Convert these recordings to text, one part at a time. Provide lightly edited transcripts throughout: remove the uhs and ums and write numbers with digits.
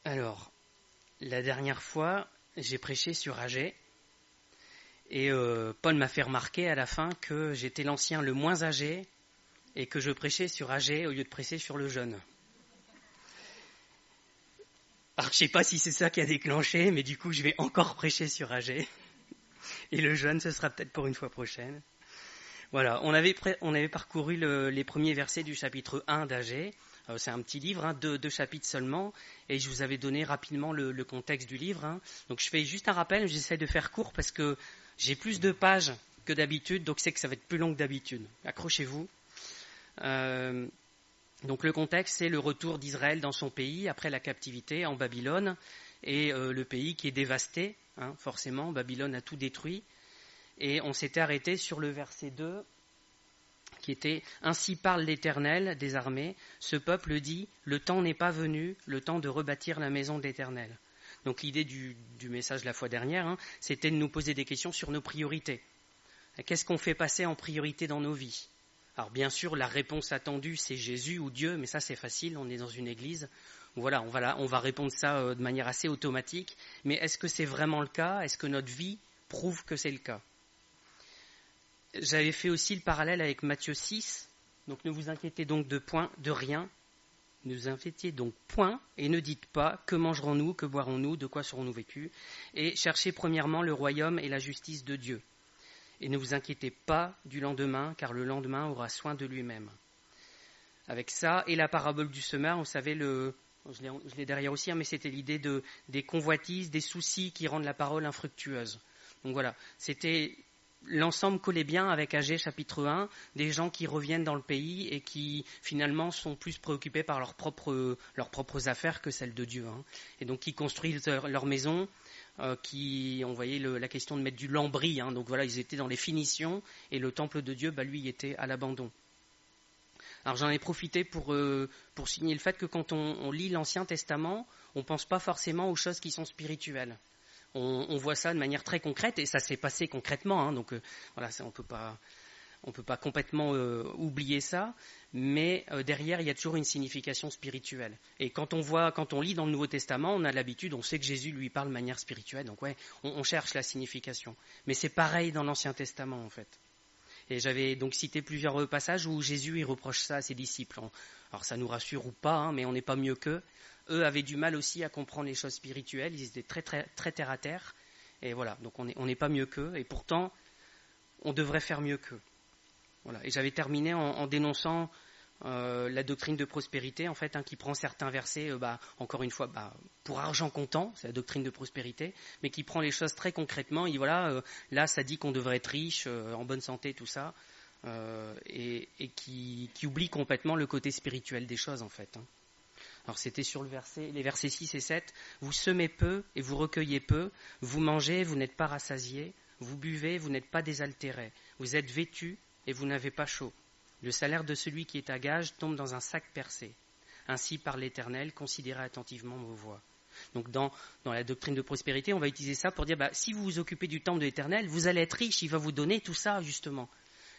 Alors, la dernière fois, j'ai prêché sur Agé et Paul m'a fait remarquer à la fin que j'étais l'ancien le moins âgé et que je prêchais sur Agé au lieu de prêcher sur le jeune. Alors, je sais pas si c'est ça qui a déclenché, mais du coup, je vais encore prêcher sur Agé. Et le jeune, ce sera peut-être pour une fois prochaine. Voilà, on avait parcouru les premiers versets du chapitre 1 d'Agé. C'est un petit livre, deux chapitres seulement, et je vous avais donné rapidement le contexte du livre. Donc je fais juste un rappel, j'essaie de faire court parce que j'ai plus de pages que d'habitude, donc c'est que ça va être plus long que d'habitude. Accrochez-vous. Donc le contexte, c'est le retour d'Israël dans son pays après la captivité en Babylone, et le pays qui est dévasté, forcément, Babylone a tout détruit. Et on s'était arrêté sur le verset 2, qui était « Ainsi parle l'Éternel des armées, ce peuple dit, le temps n'est pas venu, le temps de rebâtir la maison de l'Éternel. » Donc l'idée du message la fois dernière, c'était de nous poser des questions sur nos priorités. Qu'est-ce qu'on fait passer en priorité dans nos vies ? Alors bien sûr, la réponse attendue, c'est Jésus ou Dieu, mais ça c'est facile, on est dans une église. Voilà, on va répondre ça de manière assez automatique. Mais est-ce que c'est vraiment le cas ? Est-ce que notre vie prouve que c'est le cas ? J'avais fait aussi le parallèle avec Matthieu 6, donc ne vous inquiétez donc de rien, ne vous inquiétez donc point, et ne dites pas que mangerons-nous, que boirons-nous, de quoi serons-nous vêtus, et cherchez premièrement le royaume et la justice de Dieu. Et ne vous inquiétez pas du lendemain, car le lendemain aura soin de lui-même. Avec ça, et la parabole du semeur, vous savez, je l'ai derrière aussi, mais c'était l'idée des convoitises, des soucis qui rendent la parole infructueuse. Donc voilà, l'ensemble collait bien avec Agé chapitre 1, des gens qui reviennent dans le pays et qui finalement sont plus préoccupés par leurs propres affaires que celles de Dieu. Et donc qui construisent leur maison, on voyait la question de mettre du lambris, donc voilà, ils étaient dans les finitions et le temple de Dieu, lui, était à l'abandon. Alors j'en ai profité pour signer le fait que quand on lit l'Ancien Testament, on ne pense pas forcément aux choses qui sont spirituelles. On voit ça de manière très concrète, et ça s'est passé concrètement, donc voilà, on peut pas complètement oublier ça, mais derrière il y a toujours une signification spirituelle. Et quand on lit dans le Nouveau Testament, on a l'habitude, on sait que Jésus lui parle de manière spirituelle, donc ouais, on cherche la signification. Mais c'est pareil dans l'Ancien Testament en fait. Et j'avais donc cité plusieurs passages où Jésus il reproche ça à ses disciples. Alors ça nous rassure ou pas, mais on n'est pas mieux qu'eux. Eux avaient du mal aussi à comprendre les choses spirituelles, ils étaient très, très, très terre à terre, et voilà, donc on n'est pas mieux qu'eux, et pourtant, on devrait faire mieux qu'eux. Voilà. Et j'avais terminé en dénonçant la doctrine de prospérité, en fait, qui prend certains versets, encore une fois, pour argent comptant, c'est la doctrine de prospérité, mais qui prend les choses très concrètement, et voilà, là, ça dit qu'on devrait être riche, en bonne santé, tout ça, et qui oublie complètement le côté spirituel des choses, en fait. Alors c'était sur les versets 6 et 7. Vous semez peu et vous recueillez peu. Vous mangez, vous n'êtes pas rassasiés. Vous buvez, vous n'êtes pas désaltérés. Vous êtes vêtus et vous n'avez pas chaud. Le salaire de celui qui est à gage tombe dans un sac percé. Ainsi parle l'Éternel, considérez attentivement vos voies. Donc dans la doctrine de prospérité, on va utiliser ça pour dire, si vous vous occupez du temple de l'Éternel, vous allez être riche, il va vous donner tout ça justement.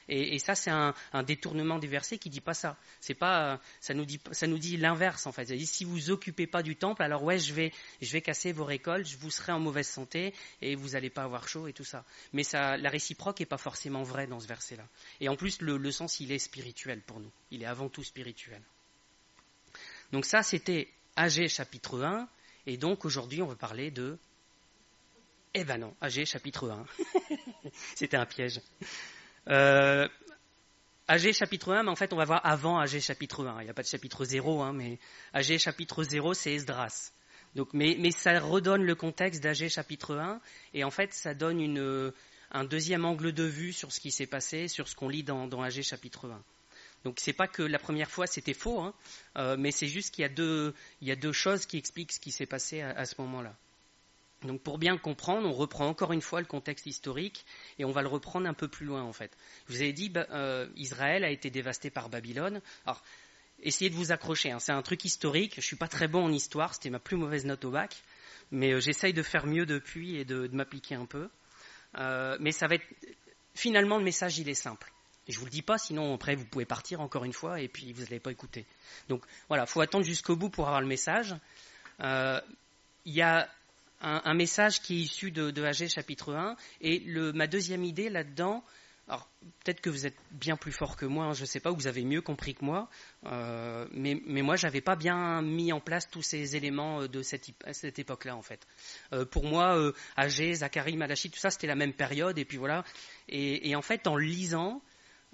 Et ça, c'est un détournement des versets qui ne dit pas ça. C'est pas, ça nous dit l'inverse, en fait. Ça dit, si vous vous occupez pas du temple, alors ouais, je vais casser vos récoltes, vous serez en mauvaise santé et vous n'allez pas avoir chaud et tout ça. Mais ça, la réciproque n'est pas forcément vraie dans ce verset-là. Et en plus, le sens, il est spirituel pour nous. Il est avant tout spirituel. Donc ça, c'était Agé chapitre 1. Et donc, aujourd'hui, on va parler de... Eh ben non, Agé chapitre 1. C'était un piège. Agé chapitre 1, mais en fait on va voir avant Agé chapitre 1, il n'y a pas de chapitre 0, mais Agé chapitre 0 c'est Esdras. Donc, mais ça redonne le contexte d'Agé chapitre 1, et en fait ça donne un deuxième angle de vue sur ce qui s'est passé, sur ce qu'on lit dans Agé chapitre 1. Donc c'est pas que la première fois c'était faux, mais c'est juste qu'il y a deux choses qui expliquent ce qui s'est passé à ce moment-là. Donc pour bien le comprendre, on reprend encore une fois le contexte historique et on va le reprendre un peu plus loin en fait. Je vous ai dit, Israël a été dévasté par Babylone. Alors, essayez de vous accrocher, c'est un truc historique. Je ne suis pas très bon en histoire, c'était ma plus mauvaise note au bac, mais j'essaye de faire mieux depuis et de m'appliquer un peu. Mais ça va être... Finalement, le message, il est simple. Et je ne vous le dis pas, sinon après vous pouvez partir encore une fois et puis vous n'allez pas écouter. Donc voilà, il faut attendre jusqu'au bout pour avoir le message. Il y a un message qui est issu de Agé chapitre 1, et ma deuxième idée là-dedans, alors peut-être que vous êtes bien plus fort que moi, je ne sais pas, ou vous avez mieux compris que moi, mais moi j'avais pas bien mis en place tous ces éléments de cette époque-là en fait. Pour moi, Agé, Zacharie, Malachie, tout ça c'était la même période, et puis voilà. Et en fait en lisant,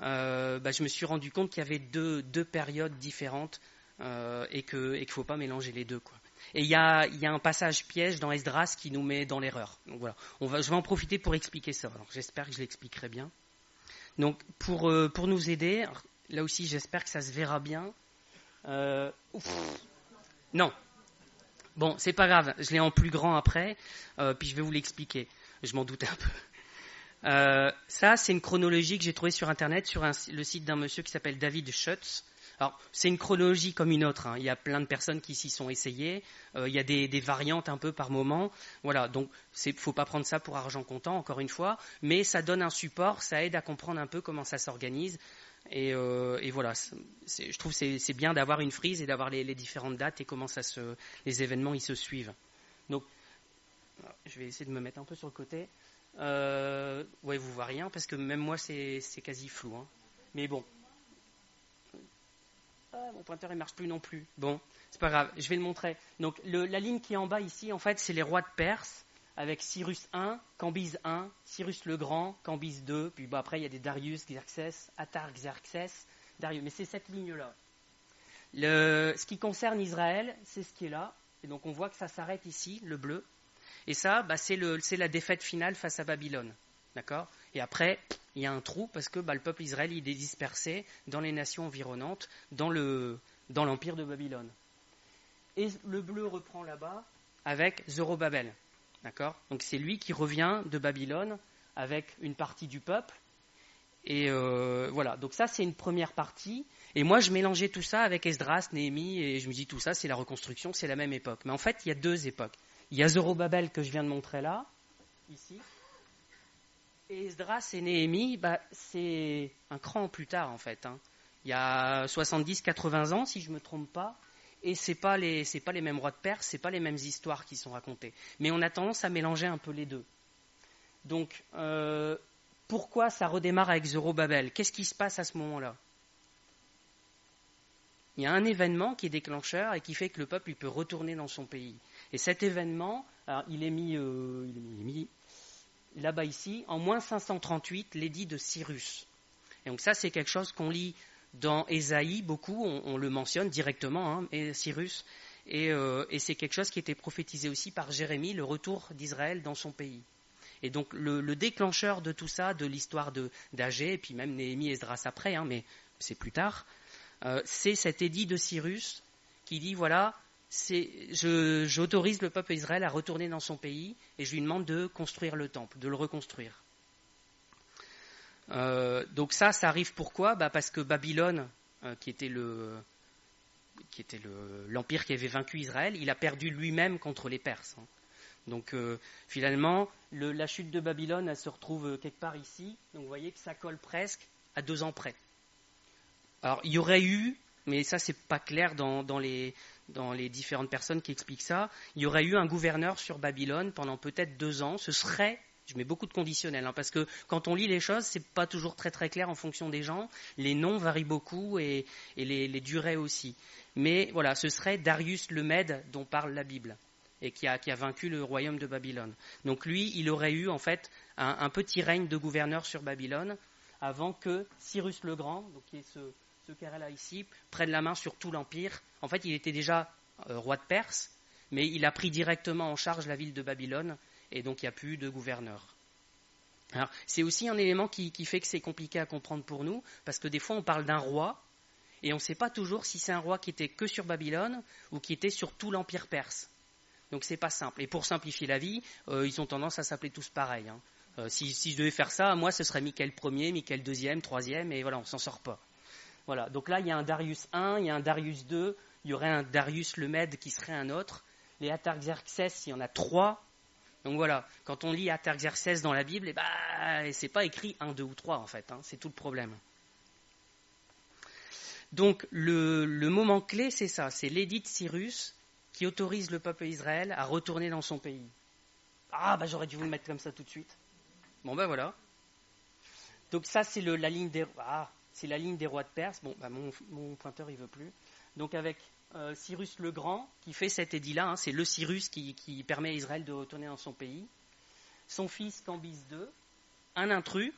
je me suis rendu compte qu'il y avait deux périodes différentes, et qu'il ne faut pas mélanger les deux, quoi. Et il y a un passage piège dans Esdras qui nous met dans l'erreur. Donc voilà, je vais en profiter pour expliquer ça. Alors, j'espère que je l'expliquerai bien. Donc pour nous aider, là aussi j'espère que ça se verra bien. Non, bon c'est pas grave, je l'ai en plus grand après, puis je vais vous l'expliquer. Je m'en doutais un peu. Ça c'est une chronologie que j'ai trouvée sur internet, sur le site d'un monsieur qui s'appelle David Schutz. Alors, c'est une chronologie comme une autre, hein. Il y a plein de personnes qui s'y sont essayées. Il y a des variantes un peu par moment. Voilà, donc il ne faut pas prendre ça pour argent comptant, encore une fois. Mais ça donne un support, ça aide à comprendre un peu comment ça s'organise. Et voilà, je trouve que c'est bien d'avoir une frise et d'avoir les différentes dates et comment les événements ils se suivent. Donc, je vais essayer de me mettre un peu sur le côté. Ouais, vous ne voyez rien parce que même moi c'est quasi flou, hein. Mais bon. Mon pointeur ne marche plus non plus. Bon, c'est pas grave, je vais le montrer. Donc la ligne qui est en bas ici, en fait, c'est les rois de Perse, avec Cyrus I, Cambyse I, Cyrus le Grand, Cambyse II, puis après il y a des Darius, Xerxès, Atarxerxès, Darius. Mais c'est cette ligne-là. Ce qui concerne Israël, c'est ce qui est là. Et donc on voit que ça s'arrête ici, le bleu. Et ça, c'est la défaite finale face à Babylone. D'accord ? Et après, il y a un trou parce que le peuple Israël il est dispersé dans les nations environnantes, dans l'empire de Babylone. Et le bleu reprend là-bas avec Zorobabel. D'accord ? Donc c'est lui qui revient de Babylone avec une partie du peuple. Et voilà, donc ça c'est une première partie. Et moi je mélangeais tout ça avec Esdras, Néhémie, et je me dis tout ça c'est la reconstruction, c'est la même époque. Mais en fait il y a deux époques. Il y a Zorobabel que je viens de montrer là, ici. Et Esdras et Néhémie, c'est un cran plus tard en fait, hein. Il y a 70-80 ans si je ne me trompe pas, et c'est pas les mêmes rois de Perse, c'est pas les mêmes histoires qui sont racontées. Mais on a tendance à mélanger un peu les deux. Donc pourquoi ça redémarre avec Zorobabel ? Qu'est-ce qui se passe à ce moment-là ? Il y a un événement qui est déclencheur et qui fait que le peuple il peut retourner dans son pays. Et cet événement, alors, il est mis là-bas ici, en moins 538, l'édit de Cyrus. Et donc ça, c'est quelque chose qu'on lit dans Ésaïe, beaucoup, on le mentionne directement, hein, et Cyrus, et c'est quelque chose qui était prophétisé aussi par Jérémie, le retour d'Israël dans son pays. Et donc le déclencheur de tout ça, de l'histoire d'Agé, et puis même Néhémie et Esdras après, hein, mais c'est plus tard, c'est cet édit de Cyrus qui dit, voilà, j'autorise le peuple d'Israël à retourner dans son pays et je lui demande de construire le temple, de le reconstruire. Donc ça arrive pourquoi ? Parce que Babylone, qui était l'empire qui avait vaincu Israël, il a perdu lui-même contre les Perses, hein. Donc finalement, la chute de Babylone, elle se retrouve quelque part ici. Donc vous voyez que ça colle presque à 2 ans près. Alors il y aurait eu, mais ça c'est pas clair dans les différentes personnes qui expliquent ça, il y aurait eu un gouverneur sur Babylone pendant peut-être 2 ans. Ce serait, je mets beaucoup de conditionnels, hein, parce que quand on lit les choses, c'est pas toujours très très clair en fonction des gens. Les noms varient beaucoup et les durées aussi. Mais voilà, ce serait Darius le Mède dont parle la Bible et qui a vaincu le royaume de Babylone. Donc lui, il aurait eu en fait un petit règne de gouverneur sur Babylone avant que Cyrus le Grand, donc qui est ce carré-là ici, prenne la main sur tout l'empire. En fait, il était déjà roi de Perse, mais il a pris directement en charge la ville de Babylone, et donc il n'y a plus de gouverneur. Alors, c'est aussi un élément qui fait que c'est compliqué à comprendre pour nous, parce que des fois on parle d'un roi, et on ne sait pas toujours si c'est un roi qui était que sur Babylone, ou qui était sur tout l'empire perse. Donc c'est pas simple. Et pour simplifier la vie, ils ont tendance à s'appeler tous pareil, hein. Si je devais faire ça, moi ce serait Michael Ier, Michael II, III, et voilà, on ne s'en sort pas. Voilà, donc là il y a un Darius I, il y a un Darius II, il y aurait un Darius le Mède qui serait un autre. Les Atarxerxès, il y en a 3. Donc voilà, quand on lit Atarxerxès dans la Bible, c'est pas écrit 1, 2 ou 3 en fait, hein, c'est tout le problème. Donc le moment clé c'est ça, c'est l'édit de Cyrus qui autorise le peuple d'Israël à retourner dans son pays. Ah, j'aurais dû vous le mettre comme ça tout de suite. Bon, voilà. Donc ça, c'est la ligne des rois de Perse. Bon, mon pointeur, il veut plus. Donc avec Cyrus le Grand, qui fait cet édit-là, c'est le Cyrus qui permet à Israël de retourner dans son pays. Son fils Cambyse II, un intrus,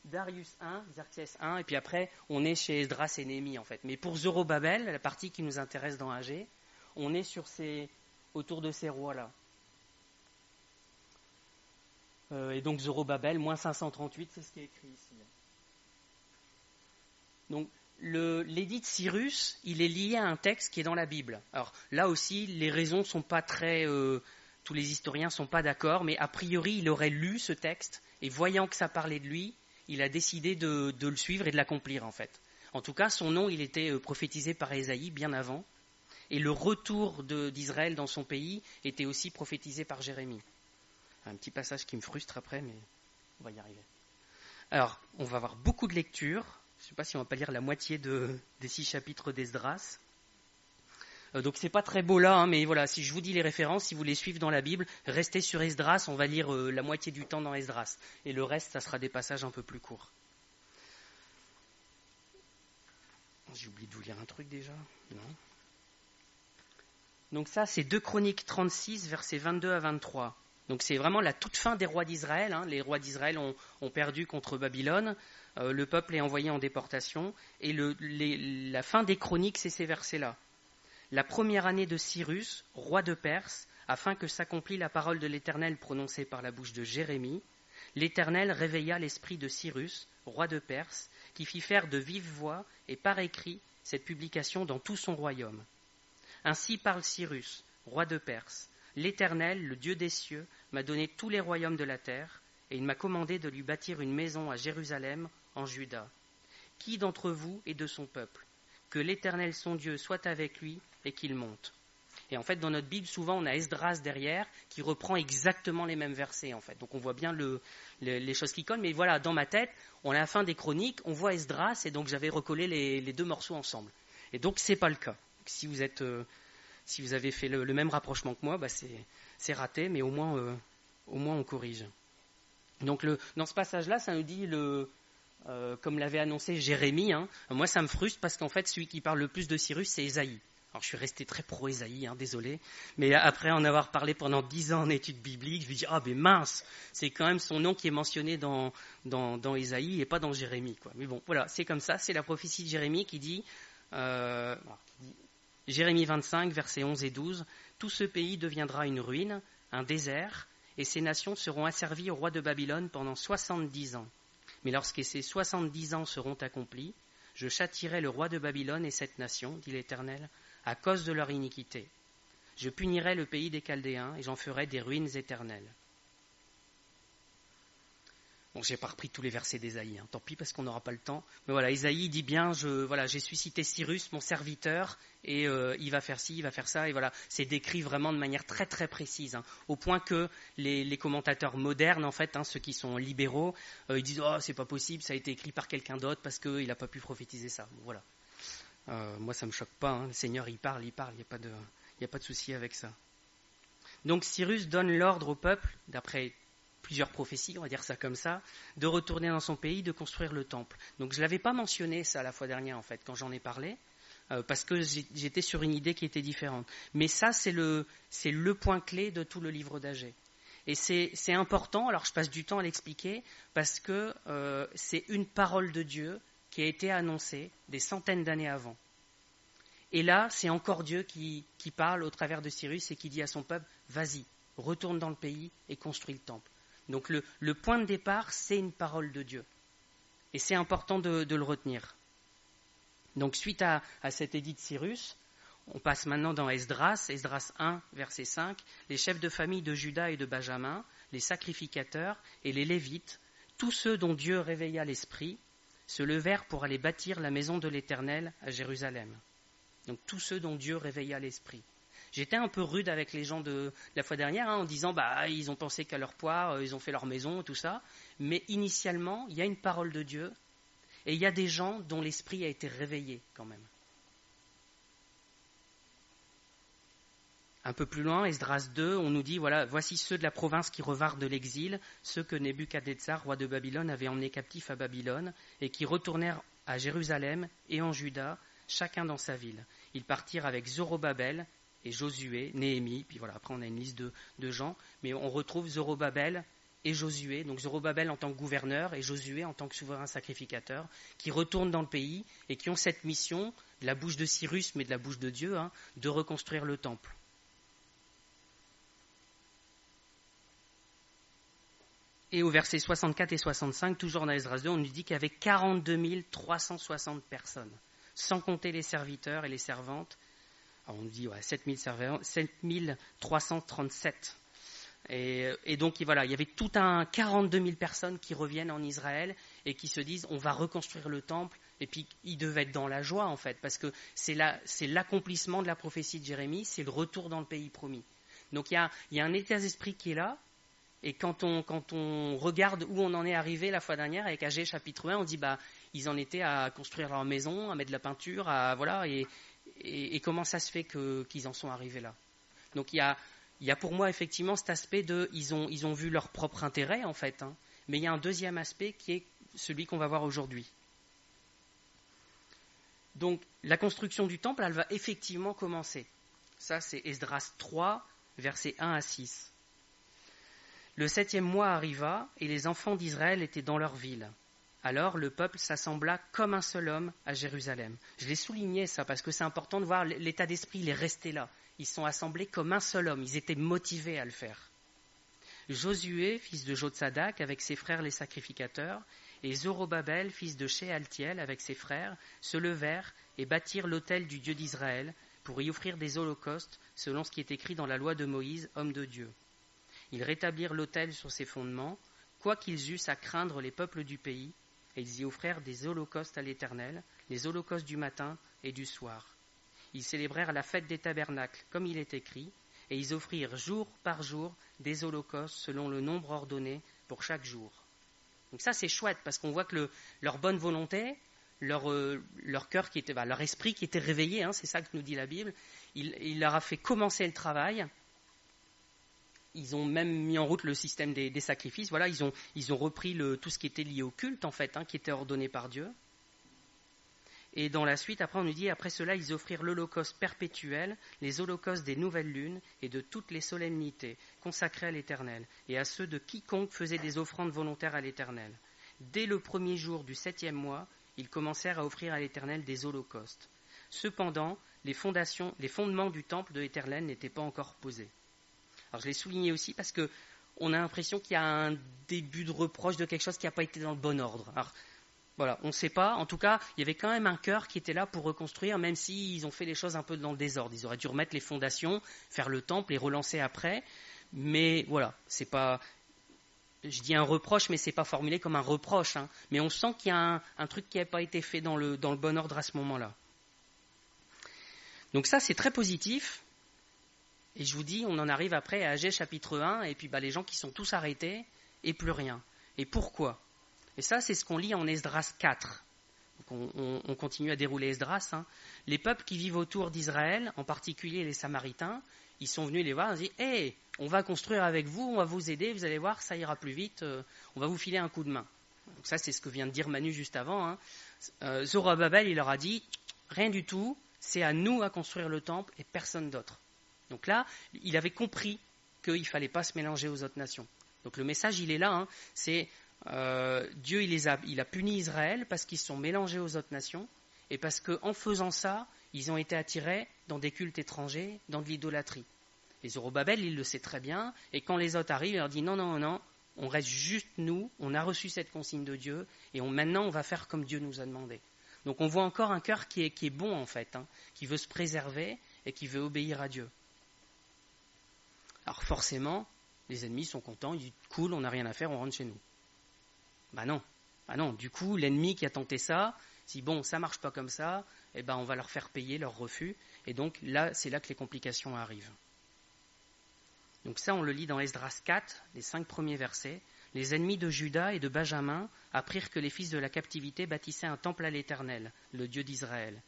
Darius I, Xerxès I, et puis après, on est chez Esdras et Néhémie, en fait. Mais pour Zorobabel, la partie qui nous intéresse dans AG, on est autour de ces rois-là. Et donc Zorobabel, moins 538, c'est ce qui est écrit ici. Donc, l'édit de Cyrus, il est lié à un texte qui est dans la Bible. Alors là aussi, les raisons ne sont pas très... tous les historiens ne sont pas d'accord, mais a priori, il aurait lu ce texte, et voyant que ça parlait de lui, il a décidé de le suivre et de l'accomplir, en fait. En tout cas, son nom, il était prophétisé par Ésaïe bien avant, et le retour d'Israël dans son pays était aussi prophétisé par Jérémie. Un petit passage qui me frustre après, mais on va y arriver. Alors, on va avoir beaucoup de lectures. Je ne sais pas si on ne va pas lire la moitié des 6 chapitres d'Esdras. Donc c'est pas très beau là, mais voilà, si je vous dis les références, si vous les suivez dans la Bible, restez sur Esdras, on va lire la moitié du temps dans Esdras. Et le reste, ça sera des passages un peu plus courts. J'ai oublié de vous lire un truc déjà. Non. Donc ça, c'est 2 Chroniques 36, versets 22 à 23. Donc c'est vraiment la toute fin des rois d'Israël. Les rois d'Israël ont perdu contre Babylone. Le peuple est envoyé en déportation. Et la fin des Chroniques, c'est ces versets-là. La première année de Cyrus, roi de Perse, afin que s'accomplît la parole de l'Éternel prononcée par la bouche de Jérémie, l'Éternel réveilla l'esprit de Cyrus, roi de Perse, qui fit faire de vive voix et par écrit cette publication dans tout son royaume. Ainsi parle Cyrus, roi de Perse. L'Éternel, le Dieu des cieux, m'a donné tous les royaumes de la terre, et il m'a commandé de lui bâtir une maison à Jérusalem, en Juda. Qui d'entre vous est de son peuple? Que l'Éternel son Dieu soit avec lui et qu'il monte. Et en fait, dans notre Bible, souvent, on a Esdras derrière qui reprend exactement les mêmes versets, en fait. Donc on voit bien les choses qui collent. Mais voilà, dans ma tête, on est à la fin des Chroniques, on voit Esdras, et donc j'avais recollé les 2 morceaux ensemble. Et donc, c'est pas le cas. Si vous avez fait le même rapprochement que moi, c'est raté, mais au moins on corrige. Donc dans ce passage-là, ça nous dit comme l'avait annoncé Jérémie, moi ça me frustre parce qu'en fait celui qui parle le plus de Cyrus, c'est Ésaïe. Alors je suis resté très pro-Ésaïe, désolé, mais après en avoir parlé pendant 10 ans en études bibliques, je me dis mais mince, c'est quand même son nom qui est mentionné dans Ésaïe et pas dans Jérémie, quoi. Mais bon, voilà, c'est comme ça, c'est la prophétie de Jérémie qui dit Jérémie 25, versets 11 et 12, « Tout ce pays deviendra une ruine, un désert, et ces nations seront asservies au roi de Babylone pendant 70 ans. Mais lorsque ces 70 ans seront accomplis, je châtierai le roi de Babylone et cette nation, dit l'Éternel, à cause de leur iniquité. Je punirai le pays des Chaldéens et j'en ferai des ruines éternelles. » Bon, je n'ai pas repris tous les versets d'Ésaïe, tant pis parce qu'on n'aura pas le temps. Mais voilà, Ésaïe dit bien, j'ai suscité Cyrus, mon serviteur, et il va faire ci, il va faire ça, et voilà. C'est décrit vraiment de manière très très précise, au point que les commentateurs modernes, en fait, ceux qui sont libéraux, ils disent « Oh, c'est pas possible, ça a été écrit par quelqu'un d'autre parce qu'il n'a pas pu prophétiser ça. » Bon, voilà. Moi, ça ne me choque pas, le Seigneur, il parle, il n'y a pas de souci avec ça. Donc Cyrus donne l'ordre au peuple, d'après plusieurs prophéties, on va dire ça comme ça, de retourner dans son pays, de construire le temple. Donc je ne l'avais pas mentionné ça la fois dernière, en fait, quand j'en ai parlé, parce que j'étais sur une idée qui était différente. Mais ça, c'est le point clé de tout le livre d'Agé. Et c'est important, alors je passe du temps à l'expliquer, parce que c'est une parole de Dieu qui a été annoncée des centaines d'années avant. Et là, c'est encore Dieu qui parle au travers de Cyrus et qui dit à son peuple, vas-y, retourne dans le pays et construis le temple. Donc le point de départ, c'est une parole de Dieu. Et c'est important de le retenir. Donc suite à cet édit de Cyrus, on passe maintenant dans Esdras 1, verset 5, les chefs de famille de Juda et de Benjamin, les sacrificateurs et les Lévites, tous ceux dont Dieu réveilla l'esprit, se levèrent pour aller bâtir la maison de l'Éternel à Jérusalem. Donc tous ceux dont Dieu réveilla l'esprit. J'étais un peu rude avec les gens de la fois dernière, en disant ils ont pensé qu'à leur poire, ils ont fait leur maison, tout ça. Mais initialement, il y a une parole de Dieu et il y a des gens dont l'esprit a été réveillé quand même. Un peu plus loin, Esdras 2, on nous dit, voilà, voici ceux de la province qui revinrent de l'exil, ceux que Nebuchadnezzar, roi de Babylone, avait emmenés captifs à Babylone, et qui retournèrent à Jérusalem et en Juda, chacun dans sa ville. Ils partirent avec Zorobabel et Josué, Néhémie, puis voilà, après on a une liste de gens, mais on retrouve Zorobabel et Josué, donc Zorobabel en tant que gouverneur et Josué en tant que souverain sacrificateur, qui retournent dans le pays et qui ont cette mission, de la bouche de Cyrus, mais de la bouche de Dieu, de reconstruire le temple. Et au verset 64 et 65, toujours dans Esdras 2, on nous dit qu'il y avait 42 360 personnes, sans compter les serviteurs et les servantes. Alors on nous dit 7337. Et donc voilà, il y avait tout un 42 000 personnes qui reviennent en Israël et qui se disent on va reconstruire le temple. Et puis ils devaient être dans la joie en fait, parce que c'est l'accomplissement de la prophétie de Jérémie, c'est le retour dans le pays promis. Donc il y a un état d'esprit qui est là. Et quand on regarde où on en est arrivé la fois dernière avec Agé chapitre 1, on dit ils en étaient à construire leur maison, à mettre de la peinture, et comment ça se fait qu'ils en sont arrivés là. Donc il y a pour moi effectivement cet aspect de ils ont vu leur propre intérêt en fait, mais il y a un deuxième aspect qui est celui qu'on va voir aujourd'hui. Donc la construction du temple, elle va effectivement commencer. Ça c'est Esdras 3, versets 1 à 6. Le 7e mois arriva, et les enfants d'Israël étaient dans leur ville. Alors le peuple s'assembla comme un seul homme à Jérusalem. Je l'ai souligné ça, parce que c'est important de voir l'état d'esprit, il est resté là. Ils sont assemblés comme un seul homme, ils étaient motivés à le faire. Josué, fils de Jotsadak, avec ses frères les sacrificateurs, et Zorobabel, fils de Shealtiel, avec ses frères, se levèrent et bâtirent l'autel du Dieu d'Israël, pour y offrir des holocaustes, selon ce qui est écrit dans la loi de Moïse, homme de Dieu. Ils rétablirent l'autel sur ses fondements, quoiqu'ils eussent à craindre les peuples du pays, et ils y offrèrent des holocaustes à l'Éternel, les holocaustes du matin et du soir. Ils célébrèrent la fête des tabernacles, comme il est écrit, et ils offrirent jour par jour des holocaustes selon le nombre ordonné pour chaque jour. Donc ça c'est chouette, parce qu'on voit que leur bonne volonté, leur cœur qui était, leur esprit qui était réveillé, c'est ça que nous dit la Bible, il leur a fait commencer le travail. Ils ont même mis en route le système des sacrifices. Voilà, ils ont repris tout ce qui était lié au culte, en fait, qui était ordonné par Dieu. Et dans la suite, après, on nous dit, après cela, ils offrirent l'holocauste perpétuel, les holocaustes des nouvelles lunes et de toutes les solennités consacrées à l'Éternel, et à ceux de quiconque faisait des offrandes volontaires à l'Éternel. Dès le premier jour du 7e mois, ils commencèrent à offrir à l'Éternel des holocaustes. Cependant, les fondements du temple de l'Éternel n'étaient pas encore posés. Alors je l'ai souligné aussi parce qu'on a l'impression qu'il y a un début de reproche de quelque chose qui n'a pas été dans le bon ordre. Alors voilà, on ne sait pas. En tout cas, il y avait quand même un cœur qui était là pour reconstruire, même s'ils ont fait les choses un peu dans le désordre. Ils auraient dû remettre les fondations, faire le temple et relancer après. Mais voilà, c'est pas... Je dis un reproche, mais ce n'est pas formulé comme un reproche. Mais on sent qu'il y a un truc qui n'a pas été fait dans le bon ordre à ce moment-là. Donc ça, c'est très positif. Et je vous dis, on en arrive après à Agé chapitre 1, et puis les gens qui sont tous arrêtés, et plus rien. Et pourquoi ? Et ça, c'est ce qu'on lit en Esdras 4. Donc on continue à dérouler Esdras. Les peuples qui vivent autour d'Israël, en particulier les Samaritains, ils sont venus les voir, ils ont dit « Hey, on va construire avec vous, on va vous aider, vous allez voir, ça ira plus vite, on va vous filer un coup de main. » Donc ça, c'est ce que vient de dire Manu juste avant. Zorobabel, il leur a dit « Rien du tout, c'est à nous à construire le temple et personne d'autre. » Donc là, il avait compris qu'il ne fallait pas se mélanger aux autres nations. Donc le message, il est là, c'est Dieu, il a puni Israël parce qu'ils se sont mélangés aux autres nations et parce qu'en faisant ça, ils ont été attirés dans des cultes étrangers, dans de l'idolâtrie. Et Zorobabel, il le sait très bien, et quand les autres arrivent, il leur dit non, on reste juste nous, on a reçu cette consigne de Dieu, et maintenant on va faire comme Dieu nous a demandé. Donc on voit encore un cœur qui est bon en fait, qui veut se préserver et qui veut obéir à Dieu. Alors forcément, les ennemis sont contents, ils disent « cool, on n'a rien à faire, on rentre chez nous ». Non, du coup, l'ennemi qui a tenté ça, si bon, ça ne marche pas comme ça, on va leur faire payer leur refus, et donc là, c'est là que les complications arrivent. Donc ça, on le lit dans Esdras 4, les 5 premiers versets. Les ennemis de Juda et de Benjamin apprirent que les fils de la captivité bâtissaient un temple à l'Éternel, le Dieu d'Israël.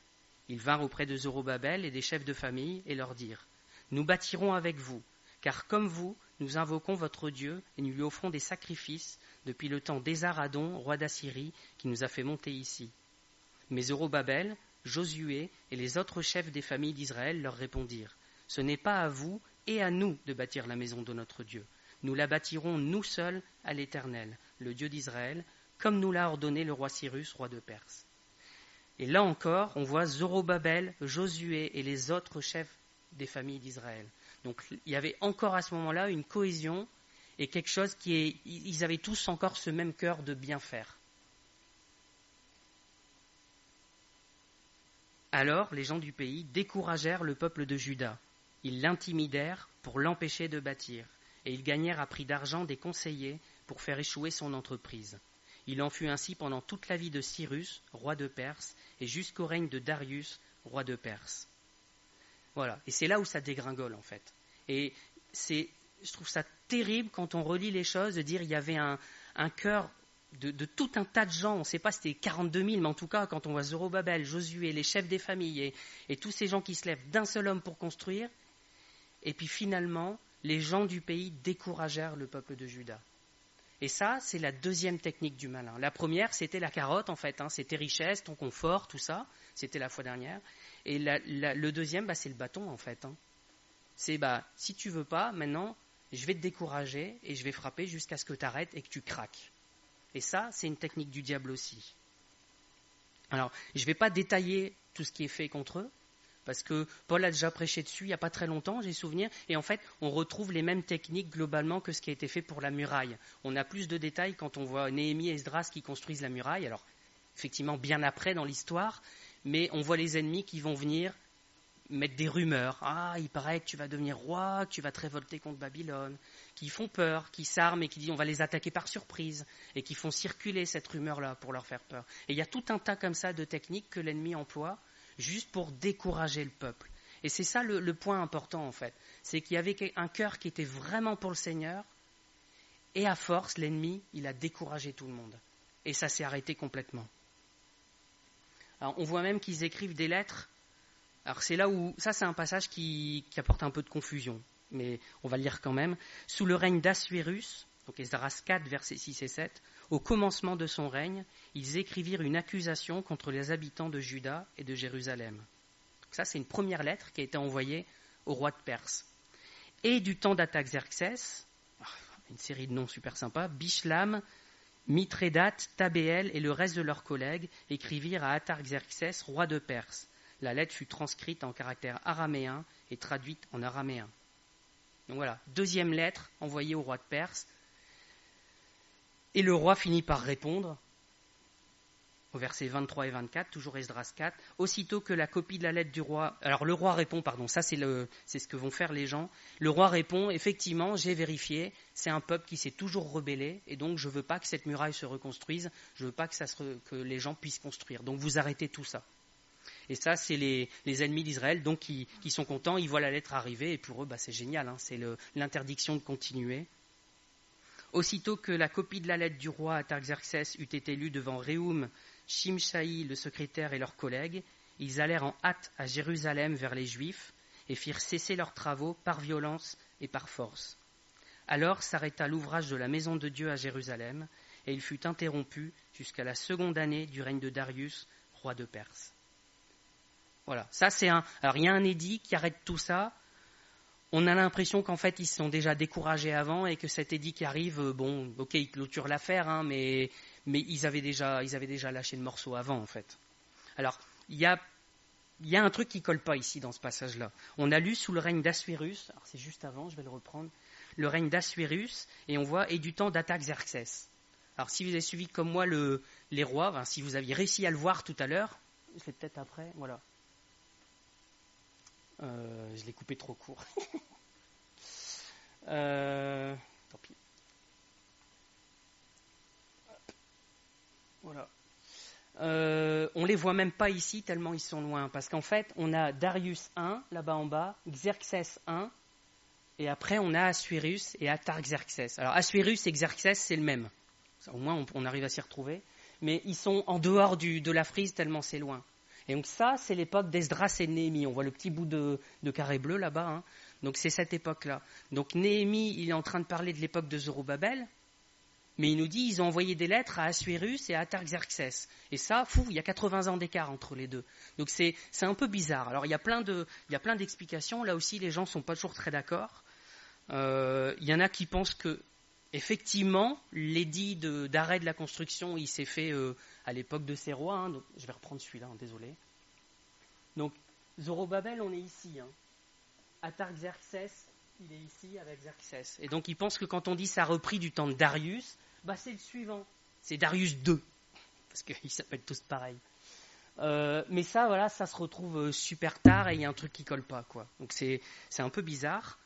Ils vinrent auprès de Zorobabel et des chefs de famille et leur dirent Nous bâtirons avec vous, car comme vous, nous invoquons votre Dieu et nous lui offrons des sacrifices depuis le temps d'Ésaradon, roi d'Assyrie, qui nous a fait monter ici. » Mais Zorobabel, Josué et les autres chefs des familles d'Israël leur répondirent : « Ce n'est pas à vous et à nous de bâtir la maison de notre Dieu. Nous la bâtirons nous seuls à l'Éternel, le Dieu d'Israël, comme nous l'a ordonné le roi Cyrus, roi de Perse. » Et là encore, on voit Zorobabel, Josué et les autres chefs des familles d'Israël. Donc il y avait encore à ce moment-là une cohésion et quelque chose ils avaient tous encore ce même cœur de bien faire. Alors les gens du pays découragèrent le peuple de Juda. Ils l'intimidèrent pour l'empêcher de bâtir, et ils gagnèrent à prix d'argent des conseillers pour faire échouer son entreprise. Il en fut ainsi pendant toute la vie de Cyrus, roi de Perse, et jusqu'au règne de Darius, roi de Perse. Voilà, et c'est là où ça dégringole en fait. Et je trouve ça terrible quand on relit les choses, de dire il y avait un cœur de tout un tas de gens, on ne sait pas si c'était 42 000, mais en tout cas quand on voit Zorobabel, Josué, les chefs des familles et tous ces gens qui se lèvent d'un seul homme pour construire, et puis finalement, les gens du pays découragèrent le peuple de Juda. Et ça, c'est la deuxième technique du malin. La première, c'était la carotte, en fait. C'était richesse, ton confort, tout ça. C'était la fois dernière. Et le deuxième, c'est le bâton, en fait. C'est, si tu veux pas, maintenant, je vais te décourager et je vais frapper jusqu'à ce que tu arrêtes et que tu craques. Et ça, c'est une technique du diable aussi. Alors, je ne vais pas détailler tout ce qui est fait contre eux, parce que Paul a déjà prêché dessus il n'y a pas très longtemps, j'ai souvenir, et en fait, on retrouve les mêmes techniques globalement que ce qui a été fait pour la muraille. On a plus de détails quand on voit Néhémie et Esdras qui construisent la muraille, alors effectivement bien après dans l'histoire, mais on voit les ennemis qui vont venir mettre des rumeurs. Ah, il paraît que tu vas devenir roi, que tu vas te révolter contre Babylone, qui font peur, qui s'arment et qui disent on va les attaquer par surprise, et qui font circuler cette rumeur-là pour leur faire peur. Et il y a tout un tas comme ça de techniques que l'ennemi emploie, juste pour décourager le peuple. Et c'est ça le point important en fait. C'est qu'il y avait un cœur qui était vraiment pour le Seigneur, et à force, l'ennemi, il a découragé tout le monde. Et ça s'est arrêté complètement. Alors, on voit même qu'ils écrivent des lettres. Alors c'est là où, ça c'est un passage qui apporte un peu de confusion, mais on va le lire quand même. Sous le règne d'Assuérus, donc Esdras 4, versets 6 et 7, au commencement de son règne, ils écrivirent une accusation contre les habitants de Juda et de Jérusalem. Donc ça, c'est une première lettre qui a été envoyée au roi de Perse. Et du temps d'Artaxerxès, une série de noms super sympas, Bishlam, Mithrédate, Tabéel et le reste de leurs collègues écrivirent à Artaxerxès, roi de Perse. La lettre fut transcrite en caractère araméen et traduite en araméen. Donc voilà, deuxième lettre envoyée au roi de Perse. Et le roi finit par répondre, au verset 23 et 24, toujours Esdras 4, aussitôt que la copie de la lettre du roi... Alors le roi répond, ça c'est ce que vont faire les gens. Le roi répond, effectivement, j'ai vérifié, c'est un peuple qui s'est toujours rebellé, et donc je ne veux pas que cette muraille se reconstruise, je ne veux pas que les gens puissent construire. Donc vous arrêtez tout ça. Et ça, c'est les ennemis d'Israël donc qui sont contents, ils voient la lettre arriver, et pour eux, c'est génial, c'est l'interdiction de continuer. Aussitôt que la copie de la lettre du roi Artaxerxès eut été lue devant Réhoum, Shimshaï, le secrétaire et leurs collègues, ils allèrent en hâte à Jérusalem vers les Juifs et firent cesser leurs travaux par violence et par force. Alors s'arrêta l'ouvrage de la maison de Dieu à Jérusalem, et il fut interrompu jusqu'à la seconde année du règne de Darius, roi de Perse. Voilà, ça c'est alors il y a un édit qui arrête tout ça. On a l'impression qu'en fait, ils se sont déjà découragés avant et que cet édit qui arrive, ok, ils clôturent l'affaire, mais ils avaient déjà lâché le morceau avant, en fait. Alors, il y a un truc qui colle pas ici dans ce passage-là. On a lu sous le règne d'Assuérus, alors c'est juste avant, je vais le reprendre, le règne d'Assuérus, et on voit, et du temps d'Artaxerxès. Alors, si vous avez suivi comme moi les rois, si vous aviez réussi à le voir tout à l'heure, c'est peut-être après, voilà. Je l'ai coupé trop court. Tant pis. Voilà. On les voit même pas ici tellement ils sont loin. Parce qu'en fait, on a Darius 1, là-bas en bas, Xerxès 1, et après on a Assuérus et Artaxerxès. Alors Assuérus et Xerxès, c'est le même. Au moins, on arrive à s'y retrouver. Mais ils sont en dehors de la frise tellement c'est loin. Et donc ça, c'est l'époque d'Esdras et de Néhémie. On voit le petit bout de carré bleu là-bas. Donc c'est cette époque-là. Donc Néhémie, il est en train de parler de l'époque de Zorobabel, mais il nous dit ils ont envoyé des lettres à Assuérus et à Artaxerxès. Et ça, il y a 80 ans d'écart entre les deux. Donc c'est un peu bizarre. Alors il y a plein d'explications. Là aussi, les gens ne sont pas toujours très d'accord. Il y en a qui pensent que effectivement, l'édit d'arrêt de la construction, il s'est fait à l'époque de ces rois. Donc, je vais reprendre celui-là, désolé. Donc Zorobabel, on est ici. Artaxerxès, il est ici avec Xerxès. Et donc ils pensent que quand on dit ça a repris du temps de Darius, c'est le suivant. C'est Darius II. Parce qu'ils s'appellent tous pareil. Mais ça, voilà, ça se retrouve super tard et il y a un truc qui colle pas, quoi. Donc c'est un peu bizarre.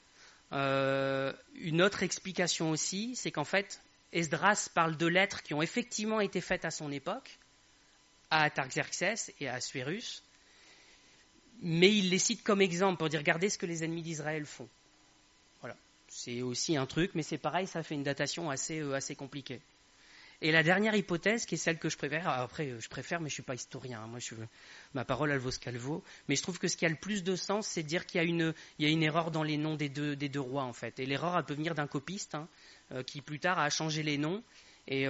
Une autre explication aussi, c'est qu'en fait, Esdras parle de lettres qui ont effectivement été faites à son époque, à Artaxerxès et à Assuérus, mais il les cite comme exemple pour dire regardez ce que les ennemis d'Israël font. Voilà, c'est aussi un truc, mais c'est pareil, ça fait une datation assez compliquée. Et la dernière hypothèse, qui est celle que je préfère, après je préfère, mais je ne suis pas historien, moi ma parole elle vaut ce qu'elle vaut, mais je trouve que ce qui a le plus de sens, c'est de dire qu'il y a une erreur dans les noms des deux rois en fait. Et l'erreur elle peut venir d'un copiste qui plus tard a changé les noms, et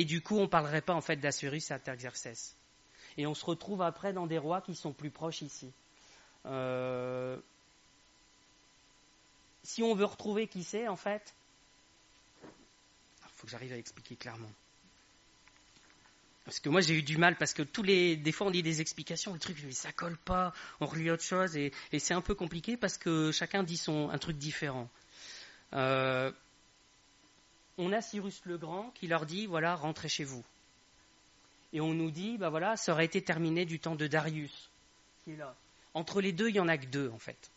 du coup on ne parlerait pas en fait d'Assuérus et Artaxerxès. Et on se retrouve après dans des rois qui sont plus proches ici. Si on veut retrouver qui c'est en fait, faut que j'arrive à expliquer clairement. Parce que moi j'ai eu du mal, parce que des fois on dit des explications, le truc mais ça colle pas, on relit autre chose, et c'est un peu compliqué parce que chacun dit un truc différent. On a Cyrus le Grand qui leur dit voilà, rentrez chez vous. Et on nous dit voilà, ça aurait été terminé du temps de Darius, qui est là. Entre les deux, il n'y en a que deux en fait.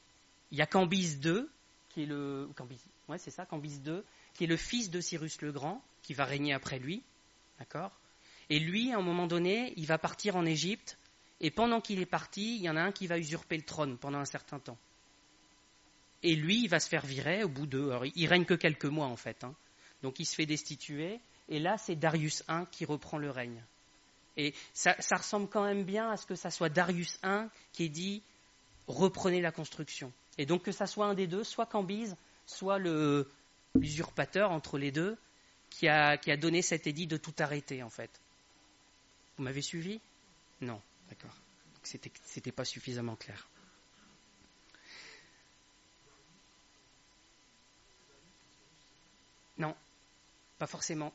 Il y a Cambyse II, qui est Cambyse II, qui est le fils de Cyrus le Grand, qui va régner après lui, d'accord ? Et lui, à un moment donné, il va partir en Égypte, et pendant qu'il est parti, il y en a un qui va usurper le trône pendant un certain temps. Et lui, il va se faire virer au bout de... Alors, il règne que quelques mois, en fait. Donc, il se fait destituer, et là, c'est Darius I qui reprend le règne. Et ça ressemble quand même bien à ce que ça soit Darius I qui ait dit « reprenez la construction ». Et donc, que ça soit un des deux, soit Cambyse, soit l'usurpateur entre les deux, qui a donné cet édit de tout arrêter, en fait. Vous m'avez suivi ? Non, d'accord. C'était pas suffisamment clair. Non, pas forcément.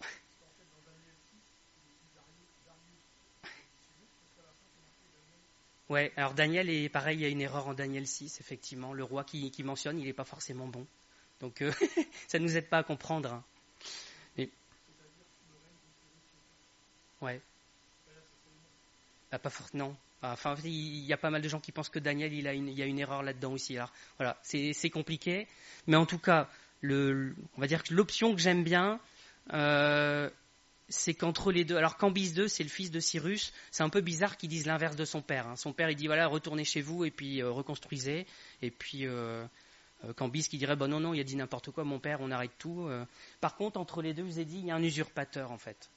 Ouais, alors Daniel est pareil, il y a une erreur en Daniel 6, effectivement. Le roi qui mentionne, il n'est pas forcément bon. Donc ça ne nous aide pas à comprendre. Mais... Ouais. Non. Enfin, il y a pas mal de gens qui pensent que Daniel, il y a une erreur là-dedans aussi. Alors, voilà, c'est compliqué. Mais en tout cas, on va dire que l'option que j'aime bien, c'est qu'entre les deux... Alors, Cambyse II, c'est le fils de Cyrus. C'est un peu bizarre qu'ils disent l'inverse de son père. Son père, il dit, voilà, retournez chez vous et puis reconstruisez. Et puis... Cambyse qui dirait non, il a dit n'importe quoi, mon père, on arrête tout. Par contre, entre les deux, je vous ai dit, il y a un usurpateur en fait.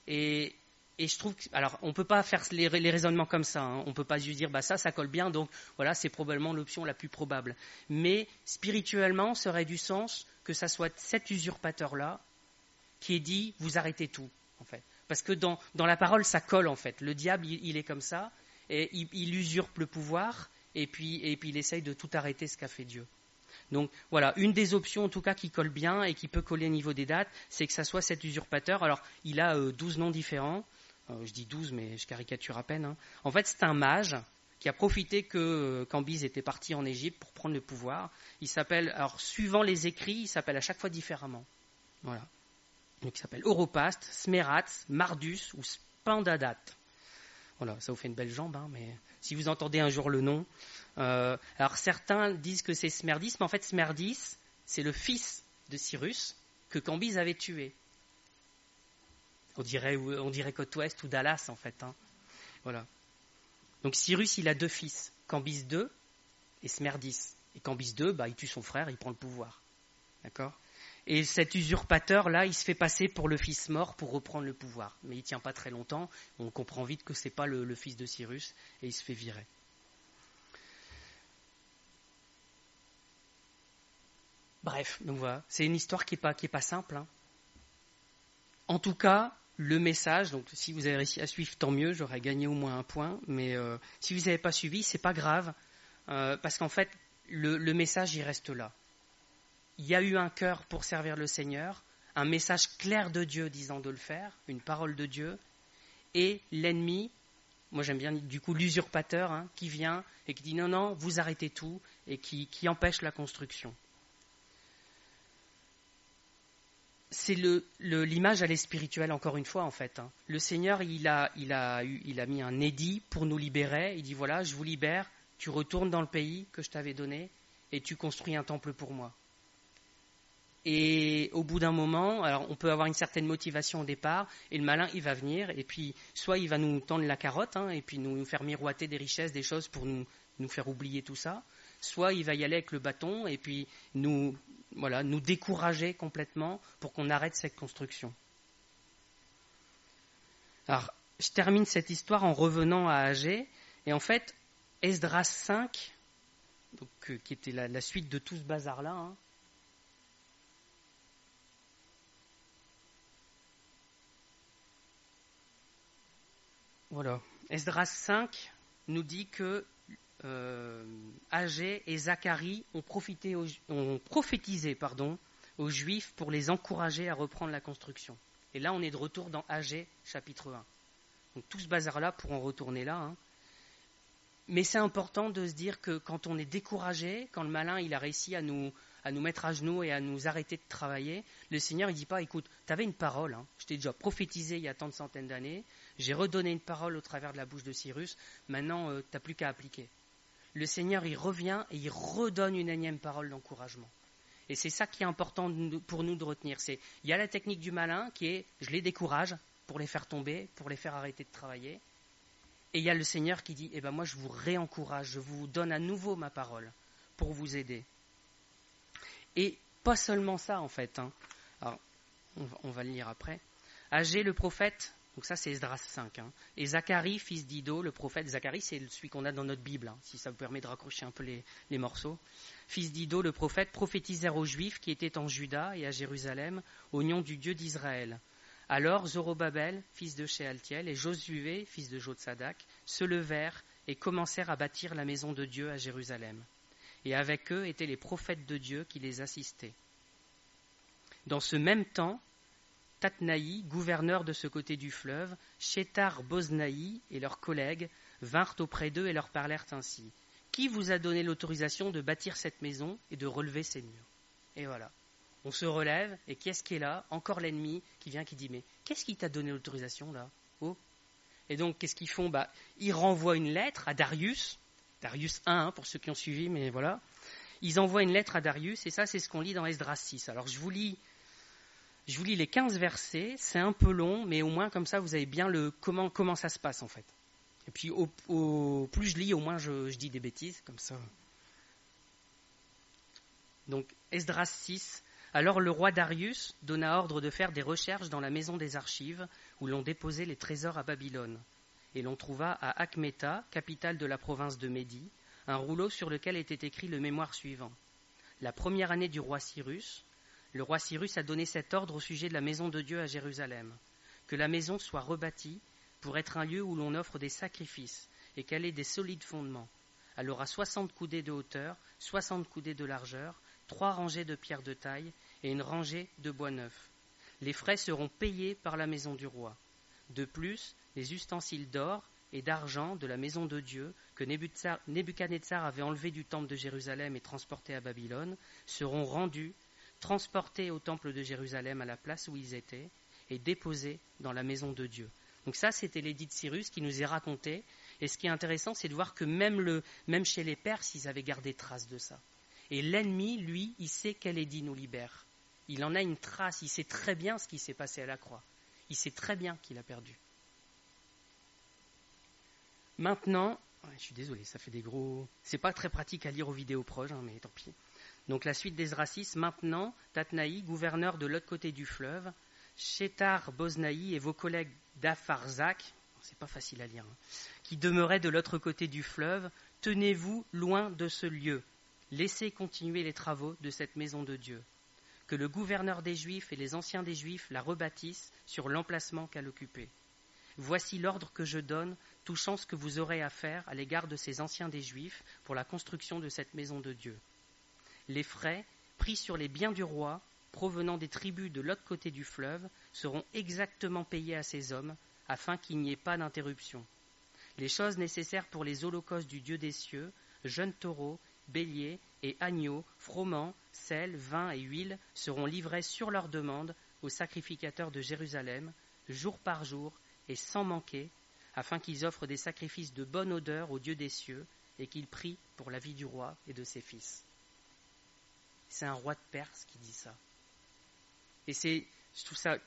Et je trouve que, alors, on ne peut pas faire les raisonnements comme ça. On ne peut pas juste dire ça colle bien, donc voilà, c'est probablement l'option la plus probable. Mais spirituellement, ça aurait du sens que ça soit cet usurpateur-là qui ait dit vous arrêtez tout en fait. Parce que dans la parole, ça colle en fait. Le diable, il est comme ça, et il usurpe le pouvoir. Et puis il essaye de tout arrêter ce qu'a fait Dieu. Donc voilà, une des options en tout cas qui colle bien et qui peut coller au niveau des dates, c'est que ça soit cet usurpateur. Alors il a 12 noms différents, je dis 12 mais je caricature à peine. En fait c'est un mage qui a profité que Cambyse était parti en Égypte pour prendre le pouvoir. Il s'appelle, alors suivant les écrits, il s'appelle à chaque fois différemment. Voilà. Donc il s'appelle Oropaste, Smératz, Mardus ou Spendadat. Voilà, ça vous fait une belle jambe, mais si vous entendez un jour le nom. Alors certains disent que c'est Smerdis, mais en fait Smerdis, c'est le fils de Cyrus que Cambyse avait tué. On dirait côte ouest ou Dallas en fait. Voilà. Donc Cyrus, il a deux fils, Cambyse II et Smerdis. Et Cambyse II, il tue son frère, il prend le pouvoir. D'accord ? Et cet usurpateur-là, il se fait passer pour le fils mort pour reprendre le pouvoir. Mais il ne tient pas très longtemps. On comprend vite que ce n'est pas le fils de Cyrus et il se fait virer. Bref, donc voilà, c'est une histoire qui est pas simple, hein. En tout cas, le message, donc si vous avez réussi à suivre, tant mieux, j'aurais gagné au moins un point, mais si vous n'avez pas suivi, c'est pas grave, parce qu'en fait, le message, il reste là. Il y a eu un cœur pour servir le Seigneur, un message clair de Dieu disant de le faire, une parole de Dieu, et l'ennemi, moi j'aime bien du coup l'usurpateur, hein, qui vient et qui dit non, non, vous arrêtez tout, et qui empêche la construction. C'est l'image, elle est spirituelle encore une fois en fait, hein. Le Seigneur, il a mis un édit pour nous libérer. Il dit voilà, je vous libère, tu retournes dans le pays que je t'avais donné et tu construis un temple pour moi. Et au bout d'un moment, alors on peut avoir une certaine motivation au départ, et le malin il va venir et puis soit il va nous tendre la carotte, hein, et puis nous faire miroiter des richesses, des choses pour nous faire oublier tout ça. Soit il va y aller avec le bâton et puis nous décourager complètement pour qu'on arrête cette construction. Alors, je termine cette histoire en revenant à Agé, et en fait, Esdras 5, donc, qui était la suite de tout ce bazar-là, hein. Voilà. Esdras 5 nous dit que Agé et Zacharie ont prophétisé aux Juifs pour les encourager à reprendre la construction. Et là, on est de retour dans Agé, chapitre 1. Donc tout ce bazar-là, pour en retourner là, hein. Mais c'est important de se dire que quand on est découragé, quand le malin il a réussi à nous mettre à genoux et à nous arrêter de travailler, le Seigneur il dit pas, écoute, tu avais une parole, hein, je t'ai déjà prophétisé il y a tant de centaines d'années, j'ai redonné une parole au travers de la bouche de Cyrus, maintenant tu n'as plus qu'à appliquer. Le Seigneur il revient et il redonne une énième parole d'encouragement. Et c'est ça qui est important pour nous de retenir. Il y a la technique du malin qui est, je les décourage pour les faire tomber, pour les faire arrêter de travailler. Et il y a le Seigneur qui dit, moi je vous réencourage, je vous donne à nouveau ma parole pour vous aider. Et pas seulement ça en fait, hein. Alors, on va le lire après. Agé le prophète, donc ça c'est Esdras 5, hein. Et Zacharie, fils d'Iddo, le prophète, Zacharie c'est celui qu'on a dans notre Bible, hein, si ça vous permet de raccrocher un peu les morceaux. Fils d'Iddo, le prophète, prophétisèrent aux Juifs qui étaient en Juda et à Jérusalem au nom du Dieu d'Israël. Alors Zorobabel, fils de Shealtiel, et Josué, fils de Jotsadak, se levèrent et commencèrent à bâtir la maison de Dieu à Jérusalem. Et avec eux étaient les prophètes de Dieu qui les assistaient. Dans ce même temps, Tatnaï, gouverneur de ce côté du fleuve, Shethar-Boznaï et leurs collègues vinrent auprès d'eux et leur parlèrent ainsi. Qui vous a donné l'autorisation de bâtir cette maison et de relever ces murs? Et voilà. On se relève, et qui est-ce qui est là? Encore l'ennemi qui vient, qui dit, mais qu'est-ce qui t'a donné l'autorisation là? Oh. Et donc, qu'est-ce qu'ils font? Ils renvoient une lettre à Darius 1, hein, pour ceux qui ont suivi, mais voilà. Ils envoient une lettre à Darius, et ça, c'est ce qu'on lit dans Esdras 6. Alors, je vous lis les 15 versets, c'est un peu long, mais au moins, comme ça, vous avez bien comment ça se passe, en fait. Et puis, au plus je lis, au moins je dis des bêtises, comme ça. Donc, Esdras 6. Alors le roi Darius donna ordre de faire des recherches dans la maison des archives où l'on déposait les trésors à Babylone. Et l'on trouva à Achméta, capitale de la province de Médie, un rouleau sur lequel était écrit le mémoire suivant. La première année du roi Cyrus, le roi Cyrus a donné cet ordre au sujet de la maison de Dieu à Jérusalem, que la maison soit rebâtie pour être un lieu où l'on offre des sacrifices et qu'elle ait des solides fondements. Elle aura 60 coudées de hauteur, 60 coudées de largeur, 3 rangées de pierres de taille et une rangée de bois neuf. Les frais seront payés par la maison du roi. De plus, les ustensiles d'or et d'argent de la maison de Dieu que Nebuchadnezzar avait enlevés du temple de Jérusalem et transportés à Babylone seront rendus, transportés au temple de Jérusalem à la place où ils étaient et déposés dans la maison de Dieu. Donc ça, c'était l'édit de Cyrus qui nous est raconté. Et ce qui est intéressant, c'est de voir que même chez les Perses, ils avaient gardé trace de ça. Et l'ennemi, lui, il sait quel édit nous libère. Il en a une trace, il sait très bien ce qui s'est passé à la croix. Il sait très bien qu'il a perdu. Maintenant, je suis désolé, ça fait des gros... C'est pas très pratique à lire aux vidéos proches, hein, mais tant pis. Donc la suite des Esdras, maintenant, Tatnaï, gouverneur de l'autre côté du fleuve, Shethar-Boznaï et vos collègues d'Apharzak, c'est pas facile à lire, hein, qui demeuraient de l'autre côté du fleuve, tenez-vous loin de ce lieu, Laissez continuer les travaux de cette maison de Dieu. Que le gouverneur des Juifs et les anciens des Juifs la rebâtissent sur l'emplacement qu'elle occupait. Voici l'ordre que je donne, touchant ce que vous aurez à faire à l'égard de ces anciens des Juifs pour la construction de cette maison de Dieu. Les frais pris sur les biens du roi, provenant des tribus de l'autre côté du fleuve, seront exactement payés à ces hommes, afin qu'il n'y ait pas d'interruption. Les choses nécessaires pour les holocaustes du Dieu des cieux, jeunes taureaux, béliers et agneaux, froment, sel, vin et huile, seront livrés sur leur demande aux sacrificateurs de Jérusalem, jour par jour, et sans manquer, afin qu'ils offrent des sacrifices de bonne odeur au Dieu des cieux, et qu'ils prient pour la vie du roi et de ses fils. C'est un roi de Perse qui dit ça. Et je trouve ça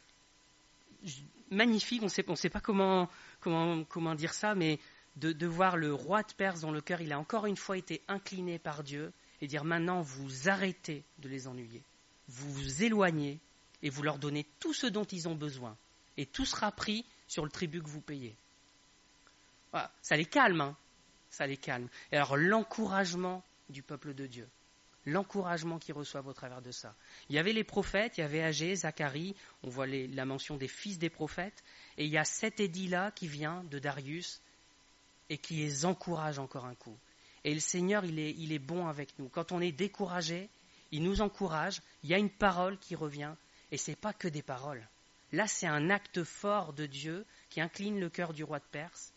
magnifique, on sait pas comment dire ça, mais de voir le roi de Perse dont le cœur il a encore une fois été incliné par Dieu, et dire maintenant vous arrêtez de les ennuyer, vous vous éloignez, et vous leur donnez tout ce dont ils ont besoin, et tout sera pris sur le tribut que vous payez. Voilà, ça les calme, hein, ça les calme. Et alors l'encouragement du peuple de Dieu, l'encouragement qu'ils reçoivent au travers de ça. Il y avait les prophètes, il y avait Agé, Zacharie, on voit la mention des fils des prophètes, et il y a cet édit-là qui vient de Darius et qui les encourage encore un coup. Et le Seigneur, il est bon avec nous. Quand on est découragé, il nous encourage, il y a une parole qui revient, et ce n'est pas que des paroles. Là, c'est un acte fort de Dieu qui incline le cœur du roi de Perse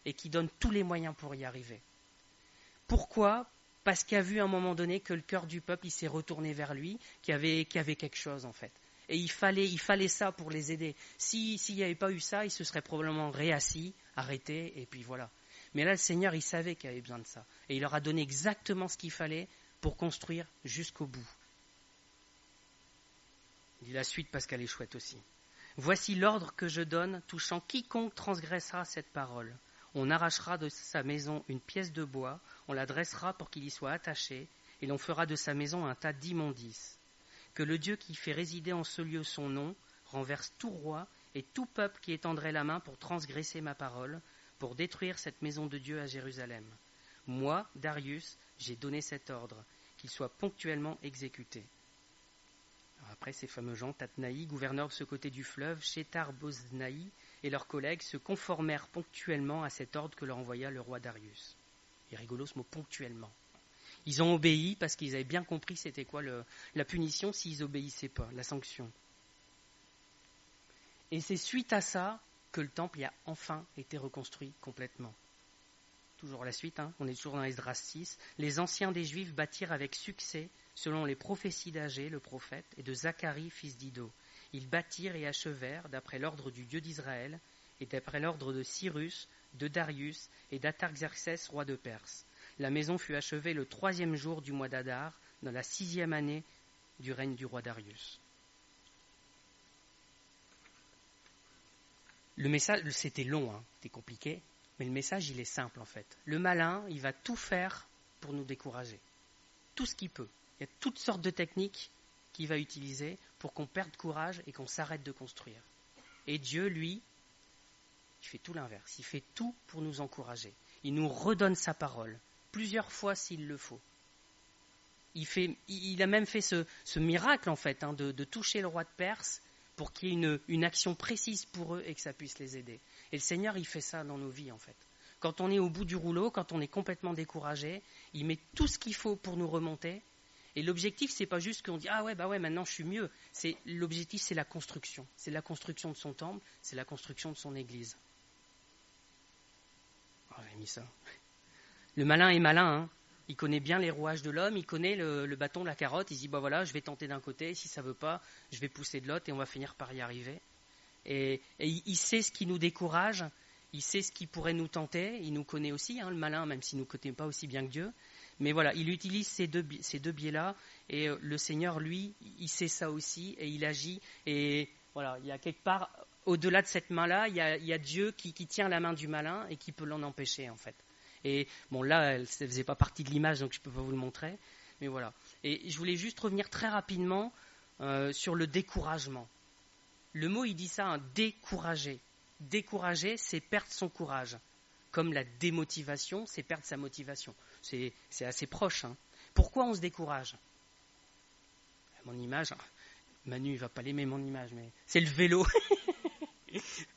et qui donne tous les moyens pour y arriver. Pourquoi ? Parce qu'il a vu à un moment donné que le cœur du peuple il s'est retourné vers lui, qu'il y avait quelque chose en fait. Et il fallait ça pour les aider. S'il n'y avait pas eu ça, ils se seraient probablement réassis, arrêtés, et puis voilà. Mais là, le Seigneur, il savait qu'il y avait besoin de ça. Et il leur a donné exactement ce qu'il fallait pour construire jusqu'au bout. Il dit la suite parce qu'elle est chouette aussi. Voici l'ordre que je donne touchant quiconque transgressera cette parole. On arrachera de sa maison une pièce de bois, on la dressera pour qu'il y soit attaché, et l'on fera de sa maison un tas d'immondices. Que le Dieu qui fait résider en ce lieu son nom renverse tout roi et tout peuple qui étendrait la main pour transgresser ma parole, pour détruire cette maison de Dieu à Jérusalem. Moi, Darius, j'ai donné cet ordre, qu'il soit ponctuellement exécuté. Alors après, ces fameux gens, Tatnaï, gouverneur de ce côté du fleuve, Shethar-Boznaï et leurs collègues se conformèrent ponctuellement à cet ordre que leur envoya le roi Darius. Il est rigolo ce mot ponctuellement. Ils ont obéi parce qu'ils avaient bien compris c'était quoi la punition s'ils n'obéissaient pas, la sanction. Et c'est suite à ça que le temple a enfin été reconstruit complètement. Toujours la suite, on est toujours dans Esdras 6. Les anciens des Juifs bâtirent avec succès, selon les prophéties d'Agé, le prophète, et de Zacharie, fils d'Iddo. Ils bâtirent et achevèrent d'après l'ordre du Dieu d'Israël, et d'après l'ordre de Cyrus, de Darius et d'Artaxerxès, roi de Perse. La maison fut achevée le 3e jour du mois d'Adar, dans la 6e année du règne du roi Darius. Le message, c'était long, c'était compliqué, mais le message, il est simple en fait. Le malin, il va tout faire pour nous décourager. Tout ce qu'il peut. Il y a toutes sortes de techniques qu'il va utiliser pour qu'on perde courage et qu'on s'arrête de construire. Et Dieu, lui, il fait tout l'inverse. Il fait tout pour nous encourager. Il nous redonne sa parole, plusieurs fois s'il le faut. Il a même fait ce miracle en fait, de toucher le roi de Perse pour qu'il y ait une action précise pour eux et que ça puisse les aider. Et le Seigneur, il fait ça dans nos vies en fait. Quand on est au bout du rouleau, quand on est complètement découragé, il met tout ce qu'il faut pour nous remonter. Et l'objectif, c'est pas juste qu'on dit « Ah ouais, maintenant je suis mieux ». L'objectif, c'est la construction. C'est la construction de son temple, c'est la construction de son église. Oh, j'ai mis ça. Le malin est malin, Il connaît bien les rouages de l'homme, il connaît le bâton, la carotte, il se dit voilà, je vais tenter d'un côté, si ça ne veut pas, je vais pousser de l'autre et on va finir par y arriver. Et il sait ce qui nous décourage, il sait ce qui pourrait nous tenter, il nous connaît aussi, le malin, même s'il ne nous connaît pas aussi bien que Dieu. Mais voilà, il utilise ces deux biais-là, et le Seigneur, lui, il sait ça aussi, et il agit. Et voilà, il y a quelque part, au-delà de cette main-là, il y a Dieu qui tient la main du malin et qui peut l'en empêcher, en fait. Et bon, là, elle ne faisait pas partie de l'image, donc je ne peux pas vous le montrer. Mais voilà. Et je voulais juste revenir très rapidement sur le découragement. Le mot, il dit ça, décourager. Décourager, c'est perdre son courage. Comme la démotivation, c'est perdre sa motivation. C'est assez proche. Pourquoi on se décourage? Mon image, Manu, il va pas l'aimer mon image, mais c'est le vélo.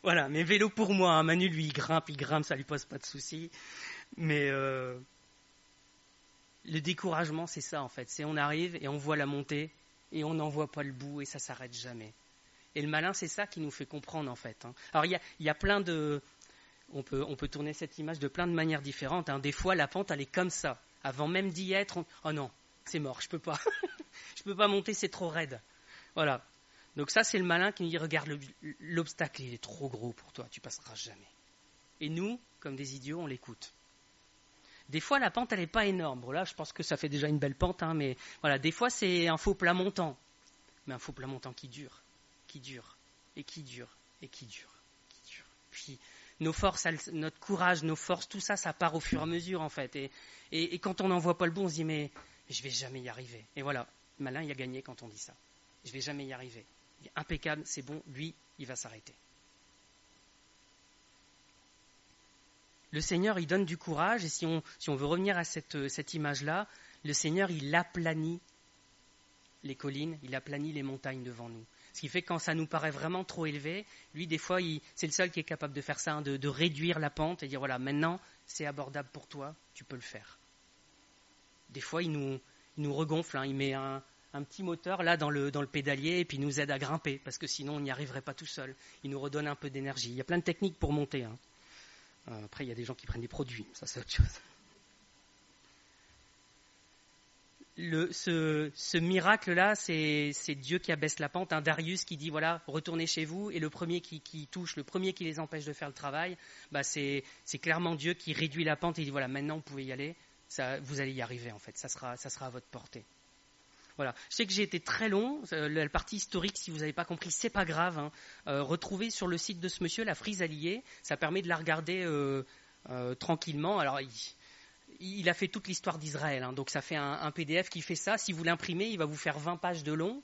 Voilà, mais vélo pour moi. Hein. Manu, lui, il grimpe, ça lui pose pas de soucis. Mais le découragement, c'est ça en fait. C'est on arrive et on voit la montée et on n'en voit pas le bout et ça s'arrête jamais. Et le malin, c'est ça qui nous fait comprendre en fait. Hein. Alors il y a plein de... On peut tourner cette image de plein de manières différentes. Hein. Des fois, la pente, elle est comme ça. Avant même d'y être, oh non, c'est mort, je peux pas. Je peux pas monter, c'est trop raide. Voilà. Donc ça, c'est le malin qui nous dit, regarde, l'obstacle, il est trop gros pour toi, tu passeras jamais. Et nous, comme des idiots, on l'écoute. Des fois, la pente, elle n'est pas énorme. Bon, là, je pense que ça fait déjà une belle pente, hein, mais voilà, des fois, c'est un faux plat montant. Mais un faux plat montant qui dure, et qui dure, et qui dure, qui dure. Puis, nos forces, notre courage, nos forces, tout ça, ça part au fur et à mesure, en fait. Et quand on n'en voit pas le bout, on se dit, mais je vais jamais y arriver. Et voilà, le malin, il a gagné quand on dit ça. Je vais jamais y arriver. Il est impeccable, c'est bon, lui, il va s'arrêter. Le Seigneur, il donne du courage, et si on veut revenir à cette image-là, le Seigneur, il aplanit les collines, il aplanit les montagnes devant nous. Ce qui fait que quand ça nous paraît vraiment trop élevé, lui, des fois, c'est le seul qui est capable de faire ça, hein, de réduire la pente et dire, voilà, maintenant, c'est abordable pour toi, tu peux le faire. Des fois, il nous regonfle, hein, il met un petit moteur là dans le pédalier et puis il nous aide à grimper, parce que sinon, on n'y arriverait pas tout seul. Il nous redonne un peu d'énergie. Il y a plein de techniques pour monter, hein. Après, il y a des gens qui prennent des produits, ça c'est autre chose. Ce miracle-là, c'est Dieu qui abaisse la pente. Un Darius qui dit, voilà, retournez chez vous, et le premier qui touche, le premier qui les empêche de faire le travail, bah c'est clairement Dieu qui réduit la pente et dit, voilà, maintenant vous pouvez y aller, ça, vous allez y arriver en fait, ça sera à votre portée. Voilà. Je sais que j'ai été très long, la partie historique, si vous n'avez pas compris, c'est pas grave. Hein. Retrouvez sur le site de ce monsieur la frise alliée, ça permet de la regarder tranquillement. Alors, il a fait toute l'histoire d'Israël, hein, donc ça fait un PDF qui fait ça. Si vous l'imprimez, il va vous faire 20 pages de long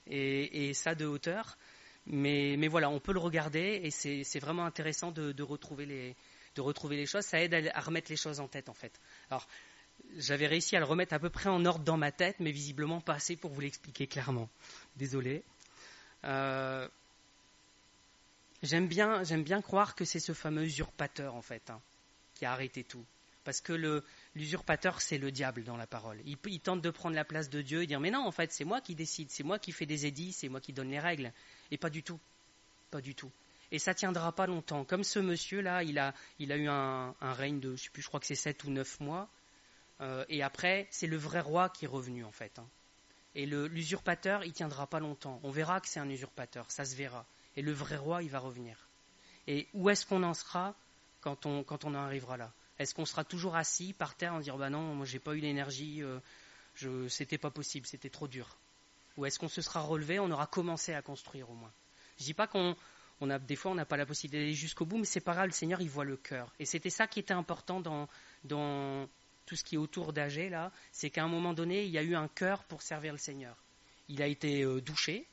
et ça de hauteur. Mais voilà, on peut le regarder et c'est vraiment intéressant de retrouver les choses. Ça aide à remettre les choses en tête, en fait. Alors, j'avais réussi à le remettre à peu près en ordre dans ma tête, mais visiblement pas assez pour vous l'expliquer clairement. Désolé. J'aime bien croire que c'est ce fameux usurpateur, en fait, hein, qui a arrêté tout. Parce que l'usurpateur, c'est le diable dans la parole. Il tente de prendre la place de Dieu et dire, mais non, en fait, c'est moi qui décide, c'est moi qui fais des édits, c'est moi qui donne les règles. Et pas du tout. Pas du tout. Et ça tiendra pas longtemps. Comme ce monsieur-là, il a eu un règne de, je sais plus, je crois que c'est 7 ou 9 mois. Et après, c'est le vrai roi qui est revenu, en fait. Hein. Et l'usurpateur, il tiendra pas longtemps. On verra que c'est un usurpateur, ça se verra. Et le vrai roi, il va revenir. Et où est-ce qu'on en sera quand on en arrivera là? Est-ce qu'on sera toujours assis par terre en disant, bah non, moi j'ai pas eu l'énergie, c'était pas possible, c'était trop dur? Ou est-ce qu'on se sera relevé, on aura commencé à construire au moins? Je dis pas des fois on n'a pas la possibilité d'aller jusqu'au bout, mais c'est pas grave, le Seigneur il voit le cœur. Et c'était ça qui était important dans tout ce qui est autour d'Agé là, c'est qu'à un moment donné, il y a eu un cœur pour servir le Seigneur. Il a été douché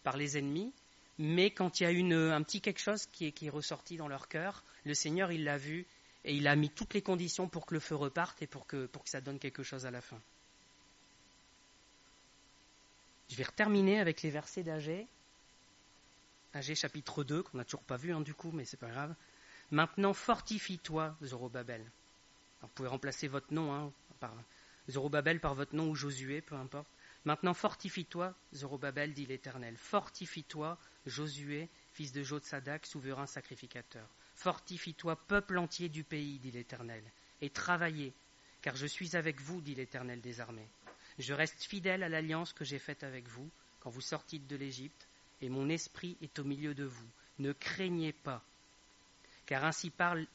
par les ennemis, mais quand il y a eu un petit quelque chose qui est ressorti dans leur cœur, le Seigneur il l'a vu et il a mis toutes les conditions pour que le feu reparte et pour que ça donne quelque chose à la fin. Je vais terminer avec les versets d'Agé. Agé chapitre 2, qu'on n'a toujours pas vu du coup, mais c'est pas grave. Maintenant fortifie-toi, Zorobabel. Alors, vous pouvez remplacer votre nom par Zorobabel par votre nom ou Josué, peu importe. Maintenant fortifie-toi, Zorobabel, dit l'Éternel. Fortifie-toi, Josué, fils de Jotsadak, souverain sacrificateur. Fortifie-toi, peuple entier du pays, dit l'Éternel, et travaillez, car je suis avec vous, dit l'Éternel des armées. Je reste fidèle à l'alliance que j'ai faite avec vous, quand vous sortîtes de l'Égypte, et mon esprit est au milieu de vous. Ne craignez pas, car ainsi parle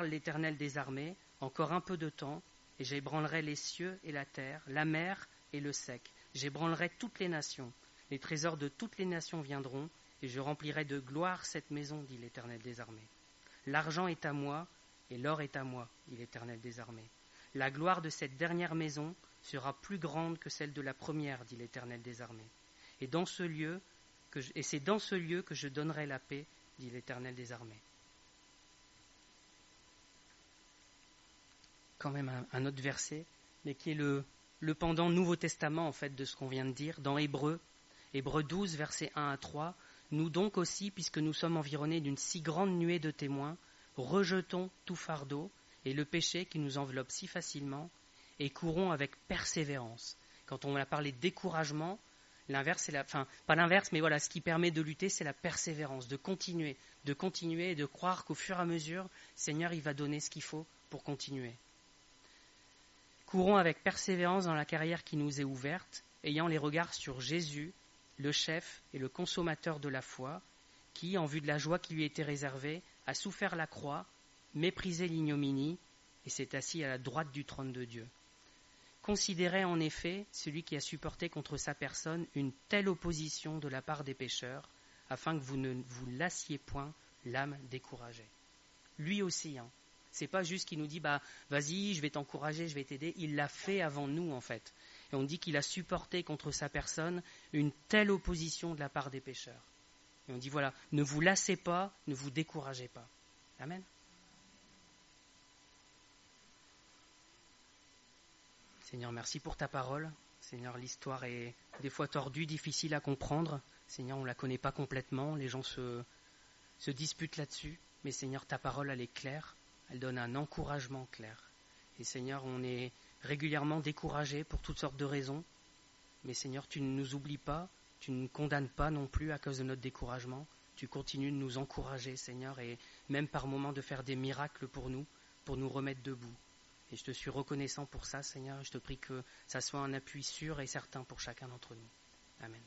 l'Éternel des armées, encore un peu de temps, et j'ébranlerai les cieux et la terre, la mer et le sec. J'ébranlerai toutes les nations. Les trésors de toutes les nations viendront, et je remplirai de gloire cette maison, dit l'Éternel des armées. L'argent est à moi, et l'or est à moi, dit l'Éternel des armées. La gloire de cette dernière maison sera plus grande que celle de la première, dit l'Éternel des armées. Et c'est dans ce lieu que je donnerai la paix, dit l'Éternel des armées. Quand même un autre verset, mais qui est le pendant Nouveau Testament en fait de ce qu'on vient de dire, dans Hébreux 12, versets 1 à 3. Nous donc aussi, puisque nous sommes environnés d'une si grande nuée de témoins, rejetons tout fardeau et le péché qui nous enveloppe si facilement, et courons avec persévérance. Quand on a parlé de découragement, l'inverse, pas l'inverse, mais voilà, ce qui permet de lutter, c'est la persévérance, de continuer et de croire qu'au fur et à mesure, Seigneur, il va donner ce qu'il faut pour continuer. Courons avec persévérance dans la carrière qui nous est ouverte, ayant les regards sur Jésus, le chef et le consommateur de la foi, qui, en vue de la joie qui lui était réservée, a souffert la croix, méprisé l'ignominie, et s'est assis à la droite du trône de Dieu. Considérez en effet celui qui a supporté contre sa personne une telle opposition de la part des pécheurs, afin que vous ne vous lassiez point l'âme découragée. Lui aussi, c'est pas juste qu'il nous dit vas-y, je vais t'encourager, je vais t'aider. Il l'a fait avant nous en fait. Et on dit qu'il a supporté contre sa personne une telle opposition de la part des pécheurs. Et on dit voilà, ne vous lassez pas, ne vous découragez pas. Amen. Seigneur, merci pour ta parole. Seigneur, l'histoire est des fois tordue, difficile à comprendre. Seigneur, on ne la connaît pas complètement, les gens se disputent là-dessus. Mais Seigneur, ta parole, elle est claire, elle donne un encouragement clair. Et Seigneur, on est régulièrement découragé pour toutes sortes de raisons. Mais Seigneur, tu ne nous oublies pas, tu ne nous condamnes pas non plus à cause de notre découragement. Tu continues de nous encourager, Seigneur, et même par moments de faire des miracles pour nous remettre debout. Et je te suis reconnaissant pour ça, Seigneur, et je te prie que ça soit un appui sûr et certain pour chacun d'entre nous. Amen.